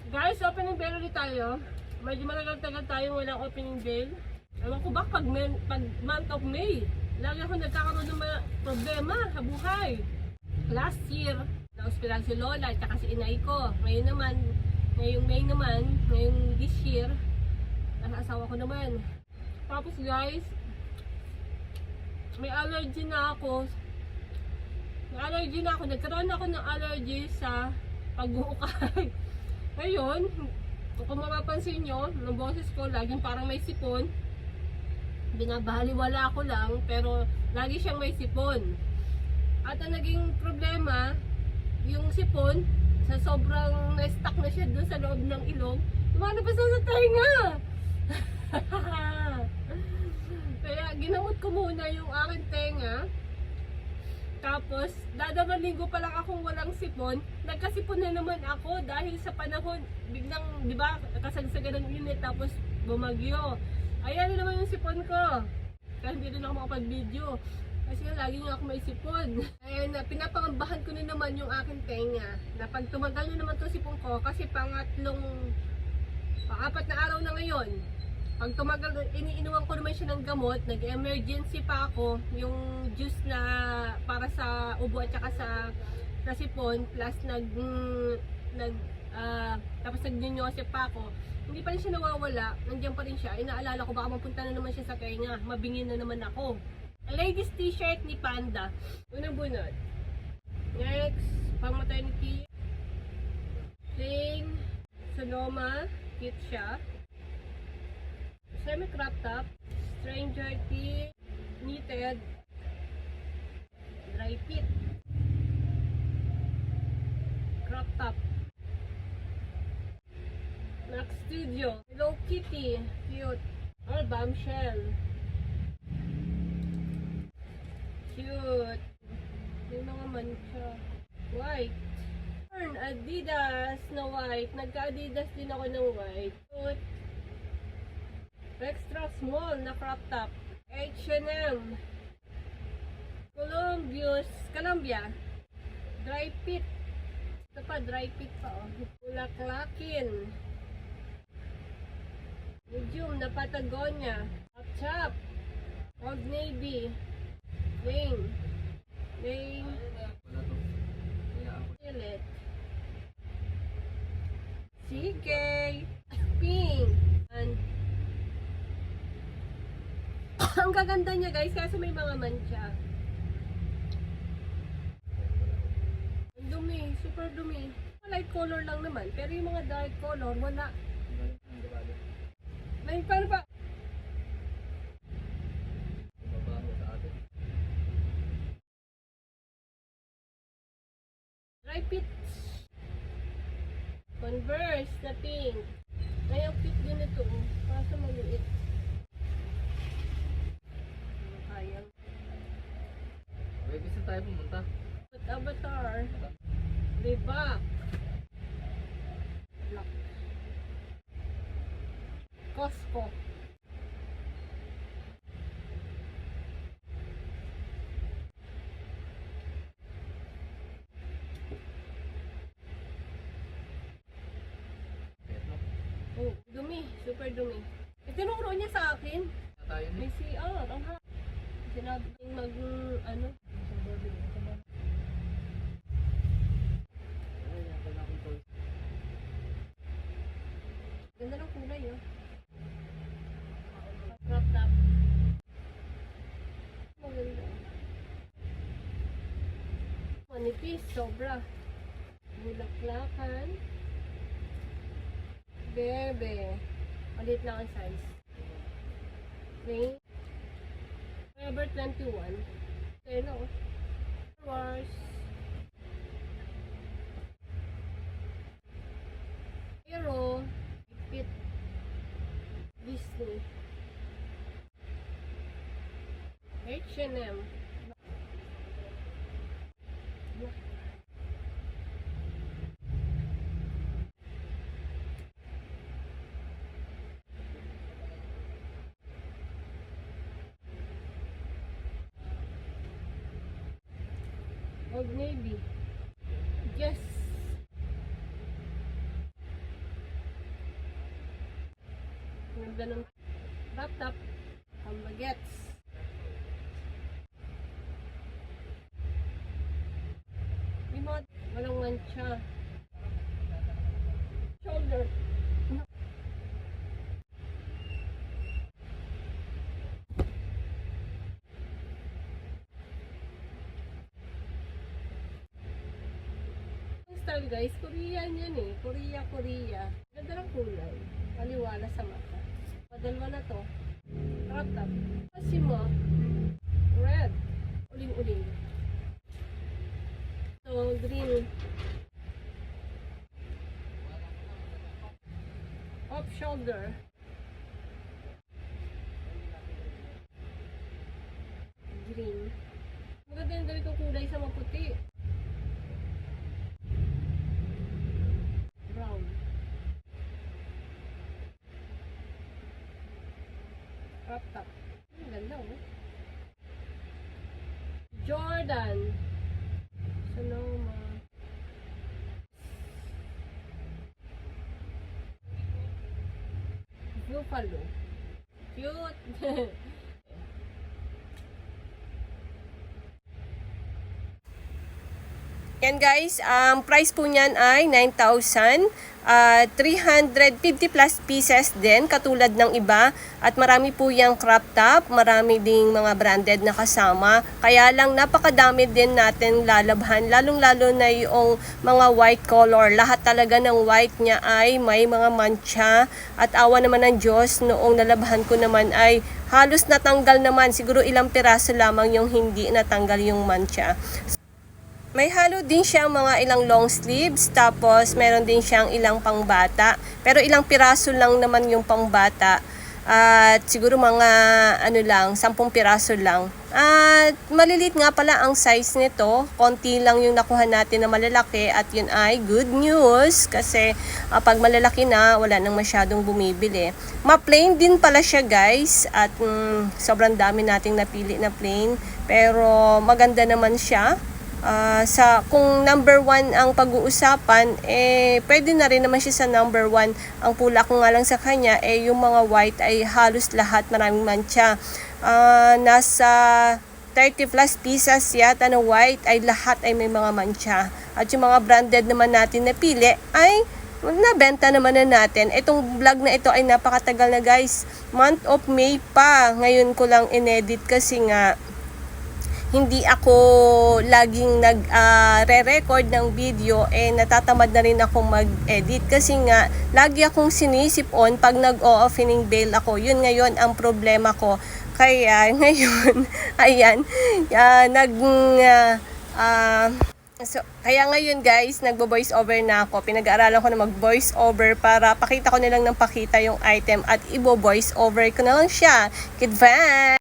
Guys, opening bell ulit tayo. Medyo matagal-tagal tayo walang opening bell. Ewan ko ba pag month of May, lagi ako nagkakaroon ng mga problema sa buhay. Last year, na-hospital si Lola at si inay ko. Ngayong May naman, ngayong this year, nasa asawa ko naman. Tapos guys, may allergy na ako. Nagkaroon ako ng allergy sa paghuhukay. Ngayon, kung mapapansin nyo, ng boses ko, laging parang may sipon. Binabaliwala ko lang, pero lagi siyang may sipon. At ang naging problema, yung sipon, sa sobrang na-stuck na siya doon sa loob ng ilong, lumalabas na sa tenga! Kaya ginamot ko muna yung aking tenga. Tapos, dadalawang linggo pa lang akong walang sipon, nagkasipon na naman ako dahil sa panahon, biglang, di ba, kasagsagan ng init, tapos bumagyo. Ayan na naman yung sipon ko. Kaya hindi rin ako makapag-video. Kasi lagi nga ako may sipon. Ayan na, pinapangambahan ko na naman yung aking tenga. Na pag tumagal na naman itong sipon ko, kasi pang-apat na araw na ngayon. Pag tumagal, iniinuman ko naman siya ng gamot, nag-emergency pa ako, yung juice na para sa ubo at saka sa sipon, plus tapos nag-nyosep pa ako. Hindi pa rin siya nawawala, nandiyan pa rin siya. Inaalala ko baka mapunta na naman siya sa tenga, mabingin na naman ako. A ladies t-shirt ni Panda. Unang bunot. Next, pang maternity. Plain, Sonoma, cute siya. Semi-crop top, Stranger Tee, knitted, dry fit, crop top, Max Studio, Hello Kitty, cute, or bombshell, cute, may mga mancha, white, Adidas na white, nagka-Adidas din ako ng white, cute, extra small na crop top, H&M, Columbia, dry fit, ito pa dry fit pa oh, Bulaklakin, medium na Patagonia, Chop, Old Navy, Lane, Violet, CK, Pink, and ang gaganda niya guys, kasi may mga mancha. Ang dumi, super dumi. Light color lang naman, pero yung mga dark color, wala. May paano ba? Dry fit. Converse na pink. Ngayon fit din ito, kaso maliit. Baby, saan tayo pumunta? Avatar. Reebok. Black. Costco. Oh, dumi. Super dumi. Itinuro niya sa akin. Tayo na. May CR. Ang ha. Sinabi ano. Ganda ng kulay oh. Crop top. Maganda. Manipis, sobra. Bulaklakan. Bebe. Malit lang ang size. Plain. Forever 21. Hello. Wars. Hero. Fit. Disney. H&M. Old Navy. Yes. Ganda ng crop top. Pambagets. May mga walang mancha. Shoulder. Yung style guys, Korean yan eh. Korea. Ganda ng kulay. Paliwala sa mata. Padalwa na to. Crop top. Kasi mo, red. Uling-uling. So, green. Off shoulder. Green. Maganda yung ganitong kulay sa maputi. Brown. Crop top. Ang ganda oh. Jordan. Sonoma. Buffalo. Cute. Yan guys, price po niyan ay 9,000. 350 plus pieces din, katulad ng iba. At marami po yung crop top, marami ding mga branded na kasama. Kaya lang napakadami din natin lalabhan, lalong-lalo na yung mga white color. Lahat talaga ng white niya ay may mga mancha. At awa naman ng Diyos, noong nalabhan ko naman ay halos natanggal naman. Siguro ilang piraso lamang yung hindi natanggal yung mancha. May halo din siyang mga ilang long sleeves, tapos meron din siyang ilang pangbata. Pero ilang piraso lang naman yung pangbata. At siguro mga 10 piraso lang. At malilit nga pala ang size nito. Konti lang yung nakuha natin na malalaki at yun ay good news. Kasi pag malalaki na, wala nang masyadong bumibili. Ma-plain din pala siya guys. At sobrang dami nating napili na plain. Pero maganda naman siya. Kung number 1 ang pag-uusapan, pwede na rin naman siya sa number 1. Ang pula ko nga lang sa kanya, yung mga white ay halos lahat maraming mancha. Nasa 30 plus pieces yata na white ay lahat ay may mga mancha. At yung mga branded naman natin na pili ay nabenta naman na natin. Itong vlog na ito ay napakatagal na guys. Month of May pa. Ngayon ko lang inedit kasi nga hindi ako laging re-record ng video, natatamad na rin ako mag-edit kasi nga lagi akong sinisip-on pag nag-o-opening bail ako. Yun ngayon ang problema ko. Kaya ngayon, ayan, kaya ngayon guys, nagbo-voice over na ako. Pinag-aaralan ko na mag-voice over para pakita ko nilang ng pakita yung item at ibo-voice over ko na lang siya. Goodbye!